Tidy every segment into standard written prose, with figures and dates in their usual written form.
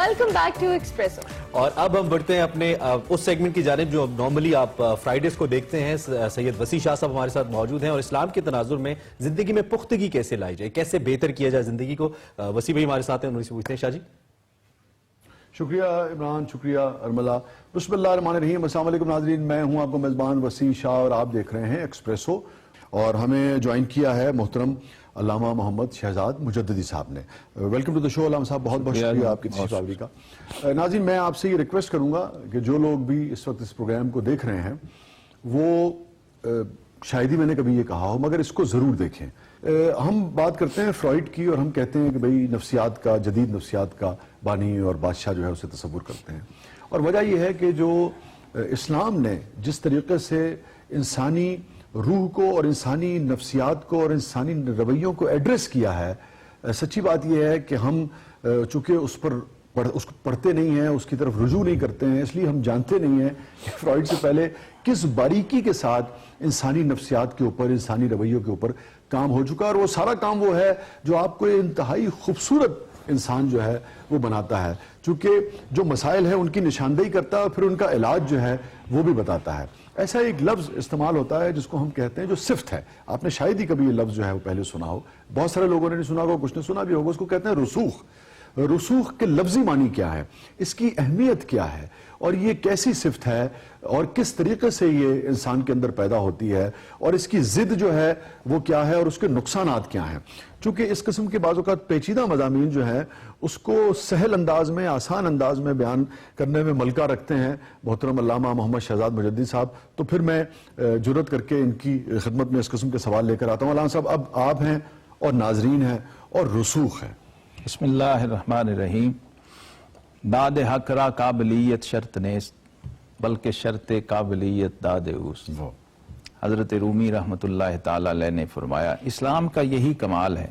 Welcome back to expressive. اور اب ہم بڑھتے ہیں اپنے اس سیگمنٹ کی جانب جو نارملی آپ فرائیڈیز کو دیکھتے ہیں. سید وسیع شاہ صاحب ہمارے ساتھ موجود ہیں اور اسلام کے تناظر میں زندگی میں پختگی کیسے لائی جائے, کیسے بہتر کیا جائے زندگی کو. وسیع بھائی ہمارے ساتھ ہیں, انہیں سے پوچھتے ہیں. شاہ جی. شکریہ عمران, شکریہ ارملہ. بسم اللہ الرحمن الرحیم. السلام علیکم ناظرین, میں ہوں آپ کا میزبان وسیع شاہ اور آپ دیکھ رہے ہیں ایکسپریسو. اور ہمیں جوائن کیا ہے محترم علامہ محمد شہزاد مجددی صاحب نے. ویلکم ٹو دا شو علامہ صاحب, بہت بہت شکریہ آپ کی تشریف آوری کا. ناظرین, میں آپ سے یہ ریکویسٹ کروں گا کہ جو لوگ بھی اس وقت اس پروگرام کو دیکھ رہے ہیں وہ شاید ہی میں نے کبھی یہ کہا ہو مگر اس کو ضرور دیکھیں. ہم بات کرتے ہیں فرائیڈ کی اور ہم کہتے ہیں کہ بھئی نفسیات کا, جدید نفسیات کا بانی اور بادشاہ جو ہے اسے تصور کرتے ہیں. اور وجہ یہ ہے کہ جو اسلام نے جس طریقے سے انسانی روح کو اور انسانی نفسیات کو اور انسانی رویوں کو ایڈریس کیا ہے, سچی بات یہ ہے کہ ہم چونکہ اس کو پڑھتے نہیں ہیں, اس کی طرف رجوع نہیں کرتے ہیں, اس لیے ہم جانتے نہیں ہیں کہ فرائیڈ سے پہلے کس باریکی کے ساتھ انسانی نفسیات کے اوپر, انسانی رویوں کے اوپر کام ہو چکا. اور وہ سارا کام وہ ہے جو آپ کو انتہائی خوبصورت انسان جو ہے وہ بناتا ہے, چونکہ جو مسائل ہیں ان کی نشاندہی کرتا ہے اور پھر ان کا علاج جو ہے وہ بھی بتاتا ہے. ایسا ایک لفظ استعمال ہوتا ہے جس کو ہم کہتے ہیں جو صفت ہے. آپ نے شاید ہی کبھی یہ لفظ جو ہے وہ پہلے سنا ہو, بہت سارے لوگوں نے نہیں سنا ہوگا, کچھ نے سنا بھی ہوگا. اس کو کہتے ہیں رسوخ. رسوخ کے لفظی معنی کیا ہے, اس کی اہمیت کیا ہے, اور یہ کیسی صفت ہے اور کس طریقے سے یہ انسان کے اندر پیدا ہوتی ہے, اور اس کی ضد جو ہے وہ کیا ہے اور اس کے نقصانات کیا ہیں. چونکہ اس قسم کے بعض اوقات پیچیدہ مضامین جو ہیں اس کو سہل انداز میں, آسان انداز میں بیان کرنے میں ملکہ رکھتے ہیں محترم علامہ محمد شہزاد مجددی صاحب. تو پھر میں جرأت کر کے ان کی خدمت میں اس قسم کے سوال لے کر آتا ہوں. علامہ صاحب, اب آپ ہیں اور ناظرین ہیں اور رسوخ ہے. بسم اللہ الرحمن الرحیم. داد حق را قابلیت شرط نیست بلکہ شرط قابلیت داد اوست. حضرت رومی رحمت اللہ تعالی علیہ نے فرمایا اسلام کا یہی کمال ہے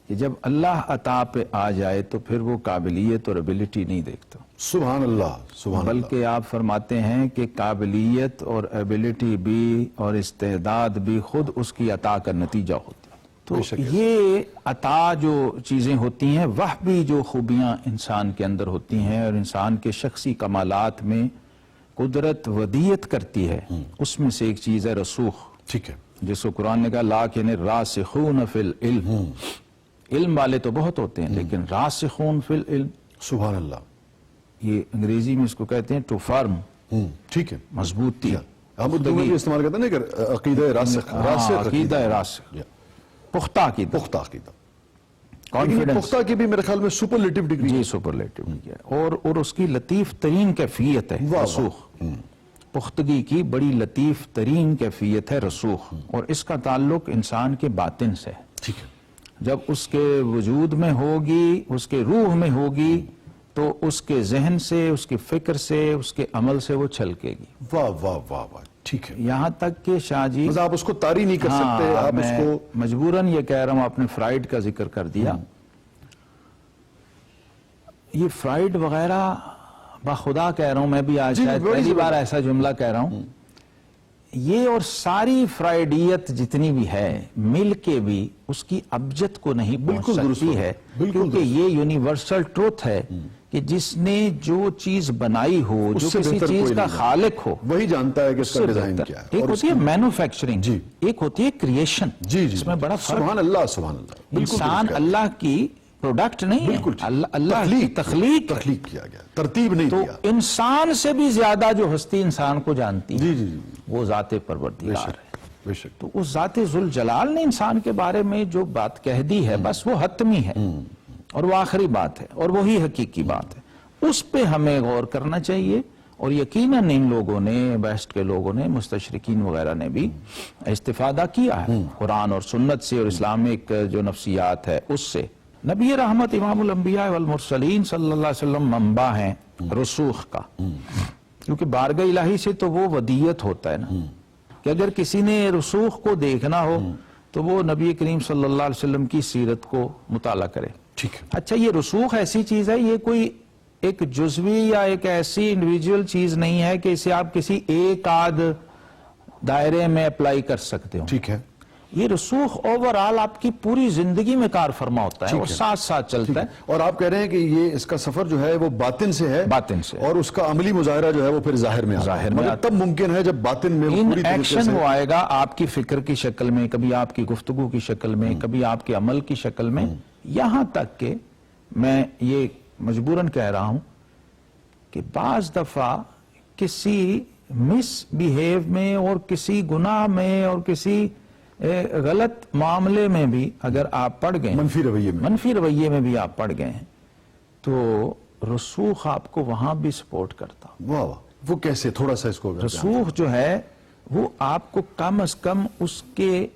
کہ جب اللہ عطا پہ آ جائے تو پھر وہ قابلیت اور ایبیلٹی نہیں دیکھتا. سبحان اللہ, سبحان اللہ. بلکہ آپ فرماتے ہیں کہ قابلیت اور ایبیلٹی بھی اور استعداد بھی خود اس کی عطا کا نتیجہ ہوتی. تو یہ عطا جو چیزیں ہوتی ہیں, وہ بھی جو خوبیاں انسان کے اندر ہوتی ہیں اور انسان کے شخصی کمالات میں قدرت ودیت کرتی ہے, اس میں سے ایک چیز ہے رسوخ. ٹھیک ہے, جس کو قرآن نے کہا لاکن راسخون فی العلم. علم والے تو بہت ہوتے ہیں لیکن راسخون فی العلم, سبحان اللہ, یہ انگریزی میں اس کو کہتے ہیں ٹو فرم. ٹھیک ہے, مضبوطی. ہم اردو میں بھی استعمال کرتے ہیں کہ عقیدہ راسخ. عقیدہ راسخ, پختہ عقیدہ. پختہ عقیدہ. کانفیڈنس. پختہ کی بھی میرے خیال میں سپرلیٹیو ڈگری. جی, سپرلیٹیو ڈگری ہے اور اس کی لطیف ترین کیفیت ہے رسوخ. پختگی کی بڑی لطیف ترین کیفیت ہے رسوخ, اور اس کا تعلق انسان کے باطن سے. ٹھیک ہے, جب اس کے وجود میں ہوگی, اس کے روح میں ہوگی, تو اس کے ذہن سے, اس کی فکر سے, اس کے عمل سے وہ چھلکے گی. واہ واہ واہ واہ. ٹھیک ہے, یہاں تک کہ شاہ جی آپ اس کو طاری نہیں کر سکتے. آپ اس کو مجبوراً یہ کہہ رہا ہوں, آپ نے فرائیڈ کا ذکر کر دیا. یہ فرائیڈ وغیرہ بخدا کہہ رہا ہوں میں بھی, آج شاید پہلی بار ایسا جملہ کہہ رہا ہوں. یہ اور ساری فرائیڈیت جتنی بھی ہے مل کے بھی اس کی ابجد کو نہیں پہنچ سکتی ہے, کیونکہ یہ یونیورسل ٹروتھ ہے کہ جس نے جو چیز بنائی ہو, جو کسی چیز کا خالق ہو, وہی جانتا ہے کہ اس کا ڈیزائن کیا ہے. ایک ہوتی ہے مینوفیکچرنگ, ایک ہوتی ہے کریشن. اس میں بڑا فرق. سبحان اللہ, سبحان اللہ. انسان اللہ کی پروڈکٹ نہیں ہے, اللہ کی تخلیق کیا گیا, ترتیب نہیں کیا. تو انسان سے بھی زیادہ جو ہستی انسان کو جانتی ہے وہ ذات پروردگار ہے. تو اس ذات ذوالجلال نے انسان کے بارے میں جو بات کہہ دی ہے بس وہ حتمی ہے اور وہ آخری بات ہے اور وہی حقیقی بات ہے. اس پہ ہمیں غور کرنا چاہیے, اور یقیناً ان لوگوں نے, ویسٹ کے لوگوں نے, مستشرقین وغیرہ نے بھی استفادہ کیا ہے قرآن اور سنت سے اور اسلامک جو نفسیات ہے اس سے. نبی رحمت امام الانبیاء والمرسلین صلی اللہ علیہ وسلم منبع ہیں رسوخ کا, کیونکہ بارگاہ الہی سے تو وہ ودیت ہوتا ہے نا, کہ اگر کسی نے رسوخ کو دیکھنا ہو تو وہ نبی کریم صلی اللہ علیہ وسلم کی سیرت کو مطالعہ کرے. ٹھیک ہے, اچھا, یہ رسوخ ایسی چیز ہے, یہ کوئی ایک جزوی یا ایک ایسی انڈیویجول چیز نہیں ہے کہ اسے آپ کسی ایک آدھ دائرے میں اپلائی کر سکتے ہو. ٹھیک ہے, یہ رسوخ اوورآل آپ کی پوری زندگی میں کار فرما ہوتا ہے اور ساتھ ساتھ چلتا ہے. اور آپ کہہ رہے ہیں کہ یہ اس کا سفر جو ہے وہ باطن سے ہے, باطن سے, اور اس کا عملی مظاہرہ جو ہے وہ پھر ظاہر میں آتا ہے. مگر تب ممکن ہے جب باطن میں ان پوری طریقے ایکشن سے وہ آئے گا آپ کی فکر کی شکل میں, کبھی آپ کی گفتگو کی شکل میں, کبھی آپ کے عمل کی شکل میں, یہاں تک کہ میں یہ مجبوراً کہہ رہا ہوں کہ بعض دفعہ کسی مس بیہیو میں اور کسی گناہ میں اور کسی غلط معاملے میں بھی اگر آپ پڑ گئے, منفی رویے میں بھی آپ پڑ گئے ہیں, تو رسوخ آپ کو وہاں بھی سپورٹ کرتا. واہ, وہ کیسے, تھوڑا سا اس کو رسوخ جو ہے وہ آپ کو کم از کم اس کے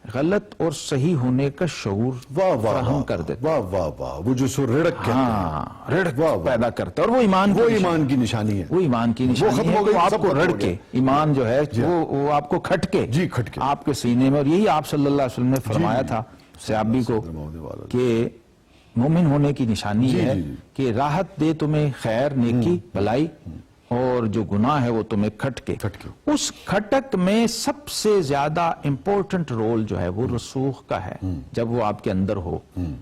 غلط اور صحیح ہونے کا شعور فراہم کر دیتا. واہ واہ واہ, وہ جو سو رڑک کہتے ہیں, رڑک پیدا کرتا ہے, اور وہ ایمان کی نشانی ہے. وہ ایمان کی نشانی ہے, وہ آپ کو رڑ کے, ایمان جو ہے وہ آپ کو کھٹ کے آپ کے سینے میں, اور یہی آپ صلی اللہ علیہ وسلم نے فرمایا تھا صحابی کو کہ مومن ہونے کی نشانی ہے کہ راحت دے تمہیں خیر, نیکی, بھلائی, اور جو گناہ ہے وہ تمہیں کھٹ کے. اس کھٹک میں سب سے زیادہ امپورٹنٹ رول جو ہے وہ رسوخ کا ہے جب وہ آپ کے اندر ہو.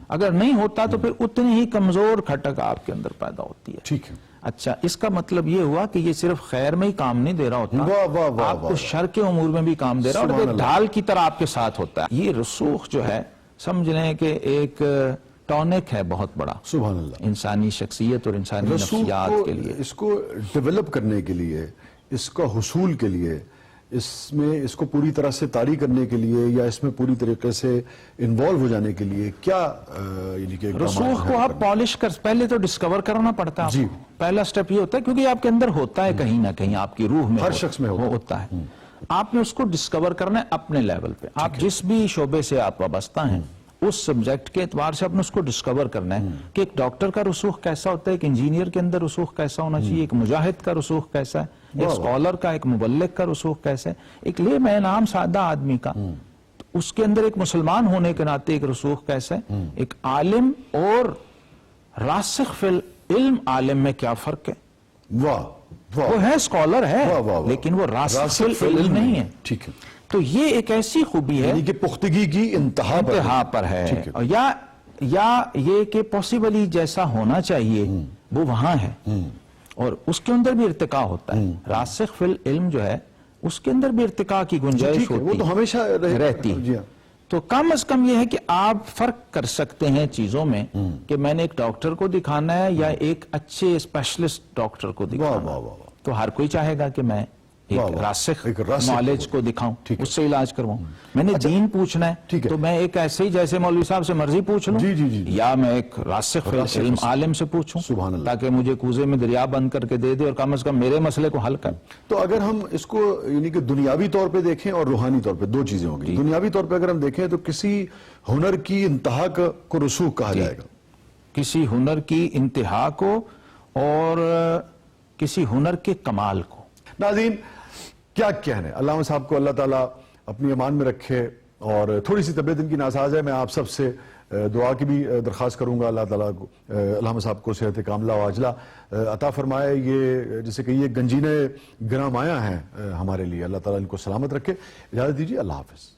اگر نہیں ہوتا تو پھر اتنی ہی کمزور کھٹک آپ کے اندر پیدا ہوتی ہے. ٹھیک ہے. اچھا, اس کا مطلب یہ ہوا کہ یہ صرف خیر میں ہی کام نہیں دے رہا ہوتا, آپ کو شر کے امور میں بھی کام دے رہا ہوتا, اور ڈھال کی طرح آپ کے ساتھ ہوتا ہے. یہ رسوخ جو ہے سمجھ لیں کہ ایک ٹونک ہے بہت بڑا, سبحان اللہ, انسانی شخصیت اور انسانی نفسیات کے لیے. اس کو ڈیولپ کرنے کے لیے, اس کا حصول کے لیے, اس میں اس کو پوری طرح سے طاری کرنے کے لیے, یا اس میں پوری طریقے سے انوالو ہو جانے کے لیے کیا یعنی کہ رسوخ کو آپ پالش کر, پہلے تو ڈسکور کرنا پڑتا ہے. پہلا سٹیپ یہ ہوتا ہے کیونکہ آپ کے اندر ہوتا ہے کہیں نہ کہیں, آپ کی روح میں, ہر شخص میں ہوتا ہے. آپ نے اس کو ڈسکور کرنا ہے اپنے لیول پہ. آپ جس بھی شعبے سے آپ وابستہ ہیں اس سبجیکٹ کے اعتبار سے اپنے اس کو ڈسکور کرنا ہے کہ ایک ڈاکٹر کا رسوخ کیسا ہوتا ہے, ایک انجینئر کے اندر رسوخ کیسا ہونا چاہیے, ایک مجاہد کا رسوخ کیسا ہے, ایک اسکالر کا, ایک مبلغ کا رسوخ کیسا ہے, ایک لے مین عام سادہ آدمی کا, اس کے اندر ایک مسلمان ہونے کے ناطے ایک رسوخ کیسا ہے, ایک عالم اور راسخ فی العلم عالم میں کیا فرق ہے. وہ ہے اسکالر ہے لیکن وہ راسخ فی العلم نہیں ہے. ٹھیک ہے. تو یہ ایک ایسی خوبی ہے کہ پختگی کی انتہا پر ہے, یا یہ کہ پاسبلی جیسا ہونا چاہیے وہ وہاں ہے, اور اس کے اندر بھی ارتقاء ہوتا ہے. راسخ فی العلم جو ہے اس کے اندر بھی ارتقاء کی گنجائش ہوتی ہے, وہ تو ہمیشہ رہتی ہے. تو کم از کم یہ ہے کہ آپ فرق کر سکتے ہیں چیزوں میں کہ میں نے ایک ڈاکٹر کو دکھانا ہے یا ایک اچھے اسپیشلسٹ ڈاکٹر کو دکھانا ہے. تو ہر کوئی چاہے گا کہ میں ایک راسخ نالج کو دکھاؤں, اس سے علاج کرواؤں. میں نے دین پوچھنا ہے تو میں ایک ایسے ہی جیسے مولوی صاحب سے مرضی پوچھ لوں, یا میں ایک راسخ علم عالم سے پوچھوں تاکہ مجھے کوزے میں دریا بند کر کے دے دے اور کم از کم میرے مسئلے کو حل کر. تو اگر ہم اس کو یعنی کہ دنیاوی طور پہ دیکھیں اور روحانی طور پہ, دو چیزیں ہوں گی. دنیاوی طور پہ اگر ہم دیکھیں تو کسی ہنر کی انتہا کو رسوخ کہا جائے گا, کسی ہنر کی انتہا کو اور کسی ہنر کے کمال کو. ناظرین کیا کہنے, علامہ صاحب کو اللہ تعالیٰ اپنی امان میں رکھے, اور تھوڑی سی طبیعت ان کی ناساز ہے. میں آپ سب سے دعا کی بھی درخواست کروں گا, اللہ تعالیٰ کو علامہ صاحب کو صحت کاملہ و عاجلہ عطا فرمائے. یہ جیسے کہ یہ گنجینے گراں مایہ ہیں ہمارے لیے, اللہ تعالیٰ ان کو سلامت رکھے. اجازت دیجیے, اللہ حافظ.